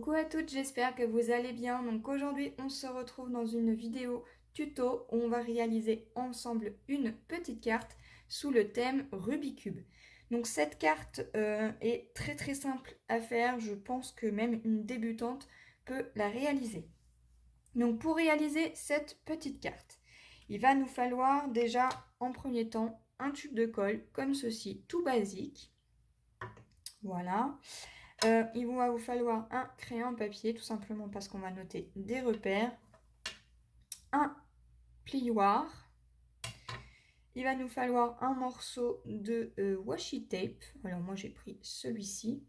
Coucou à toutes, j'espère que vous allez bien. Donc aujourd'hui, on se retrouve dans une vidéo tuto où on va réaliser ensemble une petite carte sous le thème Rubik's Cube. Donc cette carte est très simple à faire, je pense que même une débutante peut la réaliser. Donc pour réaliser cette petite carte, il va nous falloir déjà en premier temps un tube de colle comme ceci, tout basique. Voilà. Il va vous falloir un crayon papier, tout simplement parce qu'on va noter des repères. Un plioir. Il va nous falloir un morceau de washi tape. Alors moi j'ai pris celui-ci.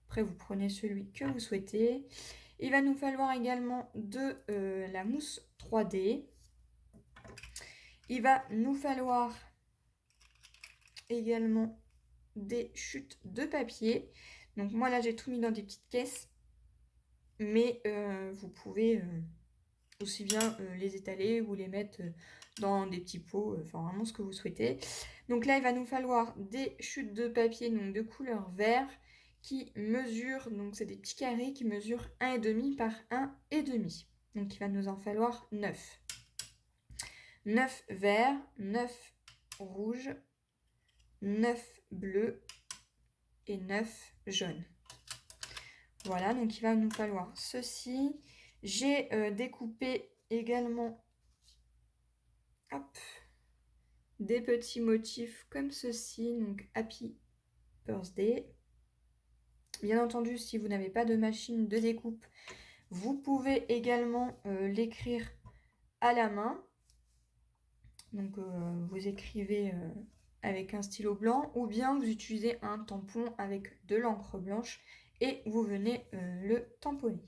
Après vous prenez celui que vous souhaitez. Il va nous falloir également de la mousse 3D. Il va nous falloir également des chutes de papier. Donc moi là j'ai tout mis dans des petites caisses. Mais vous pouvez aussi bien les étaler ou les mettre dans des petits pots, enfin vraiment ce que vous souhaitez. Donc là, il va nous falloir des chutes de papier donc de couleur vert qui mesurent, donc c'est des petits carrés qui mesurent 1,5 par 1,5. Donc il va nous en falloir 9. 9 verts, 9 rouges, 9 bleus et 9 jaunes. Voilà, donc il va nous falloir ceci. J'ai découpé également des petits motifs comme ceci, donc Happy Birthday. Bien entendu, si vous n'avez pas de machine de découpe, vous pouvez également l'écrire à la main. Donc vous écrivez avec un stylo blanc ou bien vous utilisez un tampon avec de l'encre blanche et vous venez le tamponner.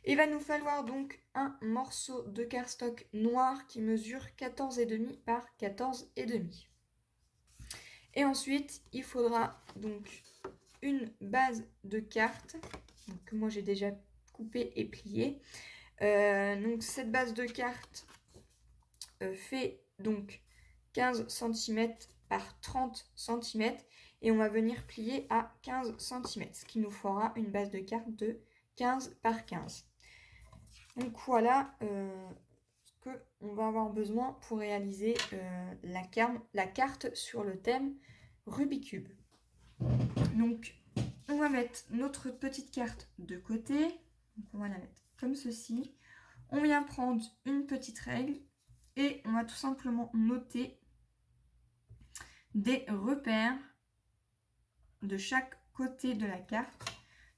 Il va nous falloir donc un morceau de cardstock noir qui mesure 14,5 par 14,5. Et ensuite, il faudra donc une base de carte, que moi j'ai déjà coupée et pliée. Donc cette base de carte fait donc 15 cm par 30 cm et on va venir plier à 15 cm, ce qui nous fera une base de carte de 15 par 15. Donc voilà ce qu'on va avoir besoin pour réaliser la carte sur le thème Rubik's Cube. Donc on va mettre notre petite carte de côté. Donc on va la mettre comme ceci. On vient prendre une petite règle et on va tout simplement noter des repères de chaque côté de la carte.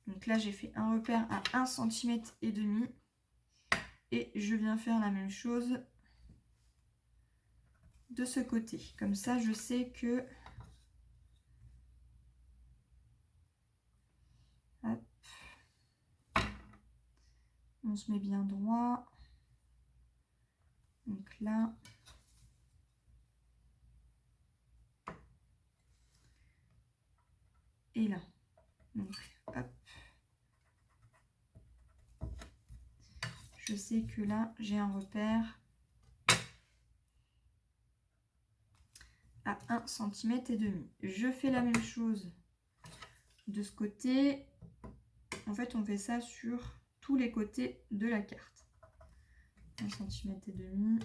Donc là j'ai fait un repère à 1,5 cm. Et je viens faire la même chose de ce côté. Comme ça, je sais que... Hop. On se met bien droit. Donc là... Et là. Donc, hop. Je sais que là, j'ai un repère à 1,5 cm. Je fais la même chose de ce côté. En fait, on fait ça sur tous les côtés de la carte. 1,5 cm.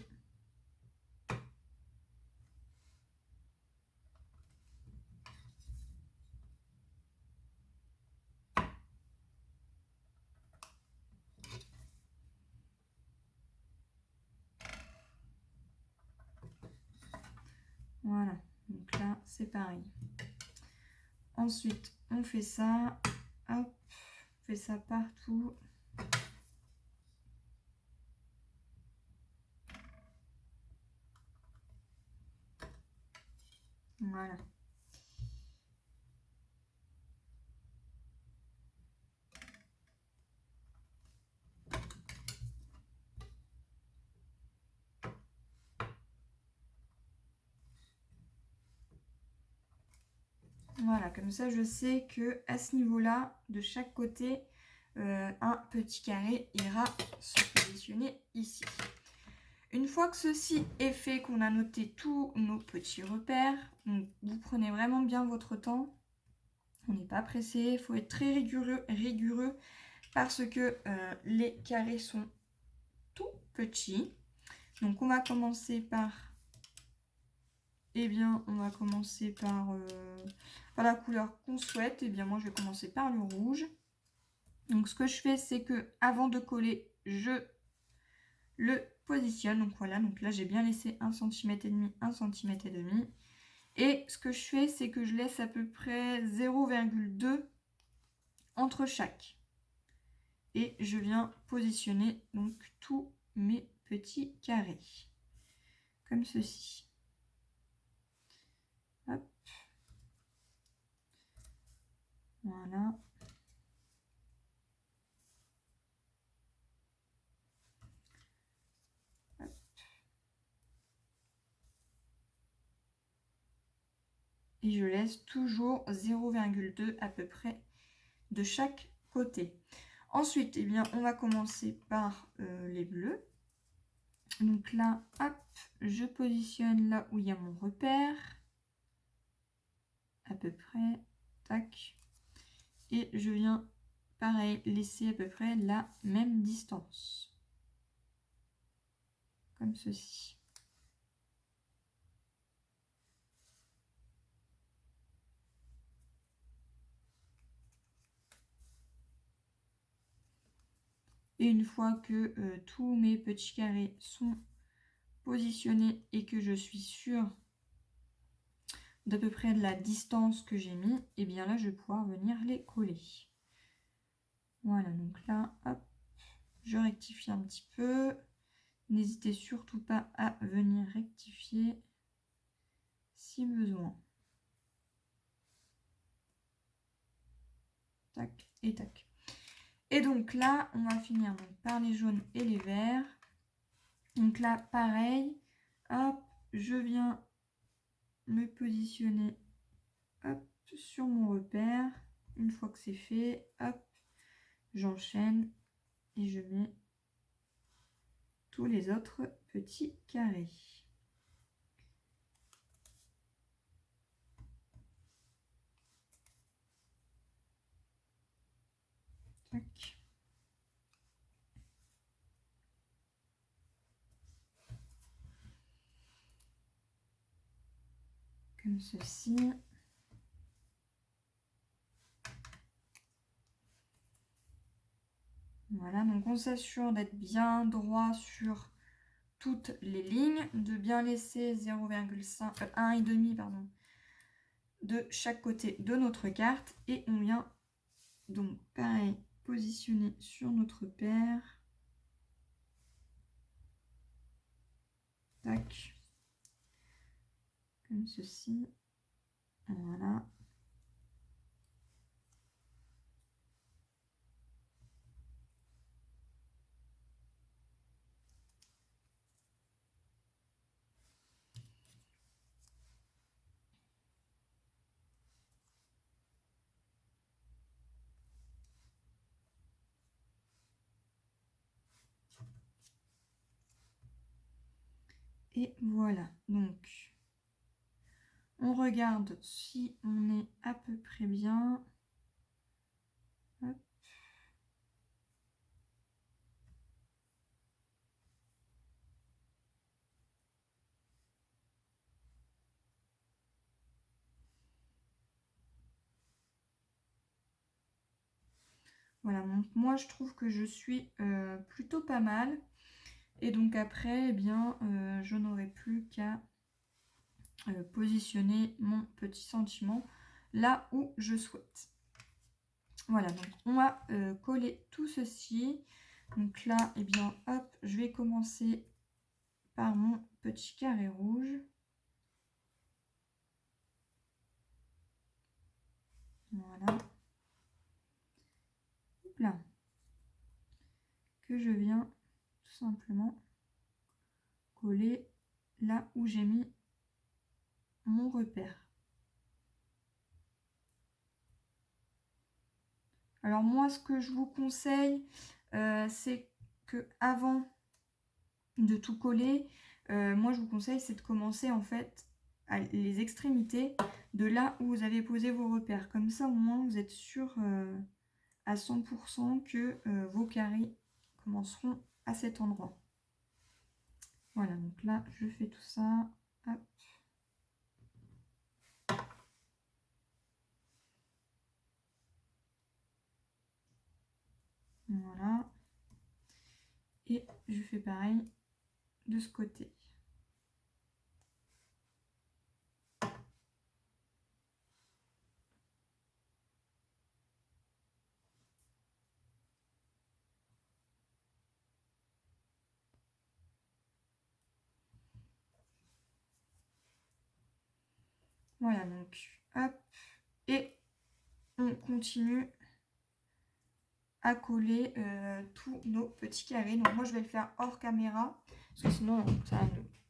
Voilà, donc là, c'est pareil. Ensuite, on fait ça. Hop, on fait ça partout. Voilà. Voilà, comme ça je sais que à ce niveau-là, de chaque côté, un petit carré ira se positionner ici. Une fois que ceci est fait, qu'on a noté tous nos petits repères, donc vous prenez vraiment bien votre temps. On n'est pas pressé, il faut être très rigoureux parce que les carrés sont tout petits. Donc on va commencer par, on va commencer par la couleur qu'on souhaite. Moi je vais commencer par le rouge. Donc ce que je fais, c'est que avant de coller, je le positionne. Donc voilà, donc là j'ai bien laissé 1,5 cm, 1,5 cm. Et ce que je fais, c'est que je laisse à peu près 0,2 entre chaque. Et je viens positionner donc tous mes petits carrés. Comme ceci. Hop. Voilà. Hop. Et je laisse toujours 0,2 à peu près de chaque côté. Ensuite, on va commencer par les bleus. Donc là, hop, je positionne là où il y a mon repère. À peu près, tac. Et je viens, pareil, laisser à peu près la même distance. Comme ceci. Et une fois que tous mes petits carrés sont positionnés et que je suis sûre d'à peu près de la distance que j'ai mis, et bien là je vais pouvoir venir les coller. Voilà, donc là, hop, je rectifie un petit peu. N'hésitez surtout pas à venir rectifier si besoin. Tac et tac. Et donc là, on va finir donc par les jaunes et les verts. Donc là, pareil, hop, je viens me positionner hop, sur mon repère. Une fois que c'est fait, hop, j'enchaîne et je mets tous les autres petits carrés. Tac. Comme ceci. Voilà, donc on s'assure d'être bien droit sur toutes les lignes, de bien laisser 1,5 pardon, de chaque côté de notre carte. Et on vient donc pareil positionner sur notre paire. Tac. Comme ceci. Voilà. Et voilà, donc on regarde si on est à peu près bien. Hop. Voilà, donc moi je trouve que je suis plutôt pas mal. Et donc après, je n'aurai plus qu'à positionner mon petit sentiment là où je souhaite. Voilà, donc on va coller tout ceci. Donc là, hop, je vais commencer par mon petit carré rouge. Voilà. Hop là. Que je viens tout simplement coller là où j'ai mis mon repère. Alors moi, ce que je vous conseille, c'est que avant de tout coller, moi je vous conseille, c'est de commencer en fait à les extrémités de là où vous avez posé vos repères. Comme ça, au moins, vous êtes sûr à 100% que vos carrés commenceront à cet endroit. Voilà, donc là, je fais tout ça. Hop. Voilà. Et je fais pareil de ce côté. Voilà, donc hop. Et on continue à coller tous nos petits carrés. Donc moi je vais le faire hors caméra, parce que sinon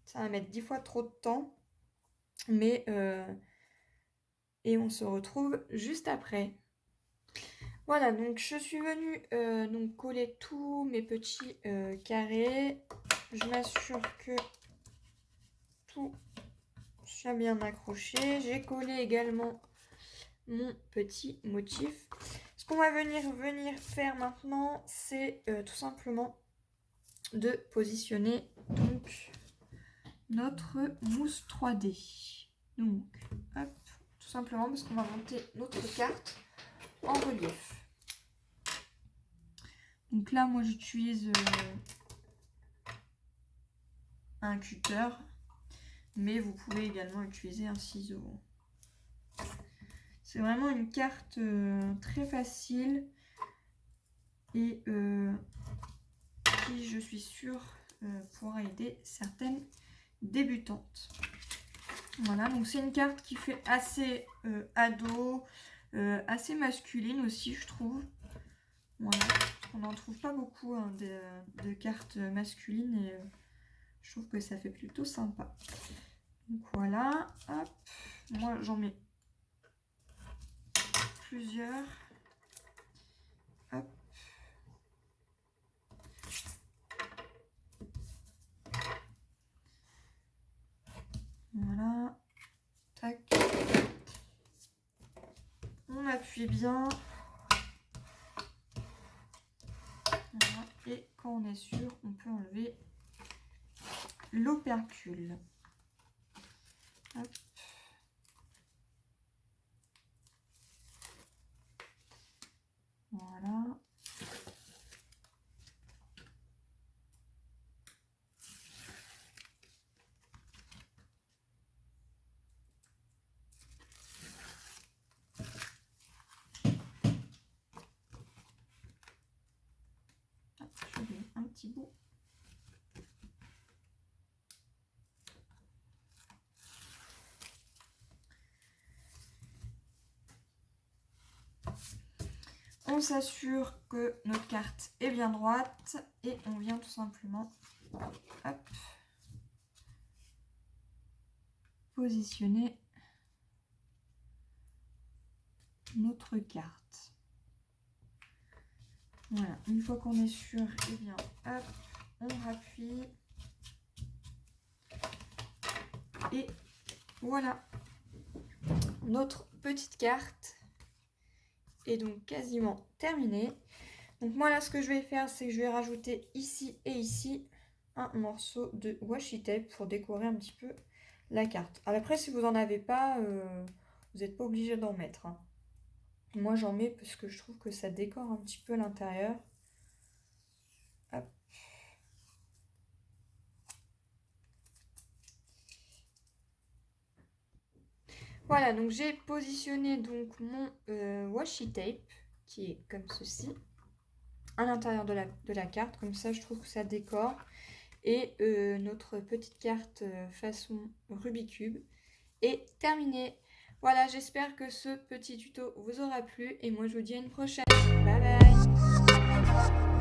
ça va mettre 10 fois trop de temps. Mais et on se retrouve juste après. Voilà, donc je suis venue donc coller tous mes petits carrés. Je m'assure que tout soit bien accroché. J'ai collé également mon petit motif. Ce qu'on va venir faire maintenant, c'est tout simplement de positionner donc notre mousse 3D. Donc, hop, tout simplement parce qu'on va monter notre carte en relief. Donc là, moi, j'utilise un cutter, mais vous pouvez également utiliser un ciseau. C'est vraiment une carte très facile et qui, je suis sûre, pourra aider certaines débutantes. Voilà, donc c'est une carte qui fait assez ado, assez masculine aussi, je trouve. Voilà, on n'en trouve pas beaucoup hein, de cartes masculines et je trouve que ça fait plutôt sympa. Donc voilà, hop, moi j'en mets plusieurs. Hop. Voilà, tac. On appuie bien. Voilà. Et quand on est sûr, on peut enlever l'opercule. Hop. Voilà. Je mets un petit bout. On s'assure que notre carte est bien droite et on vient tout simplement hop, positionner notre carte. Voilà, une fois qu'on est sûr, et bien hop, on rappuie. Et voilà, notre petite carte est donc quasiment terminée. Donc moi là ce que je vais faire, c'est que je vais rajouter ici et ici un morceau de washi tape pour décorer un petit peu la carte. Alors après si vous n'en avez pas, vous n'êtes pas obligé d'en mettre. Hein. Moi j'en mets parce que je trouve que ça décore un petit peu l'intérieur. Hop. Voilà, donc j'ai positionné donc mon washi tape qui est comme ceci à l'intérieur de la carte, comme ça je trouve que ça décore. Et notre petite carte façon Rubik's Cube est terminée. Voilà, j'espère que ce petit tuto vous aura plu et moi je vous dis à une prochaine. Bye bye.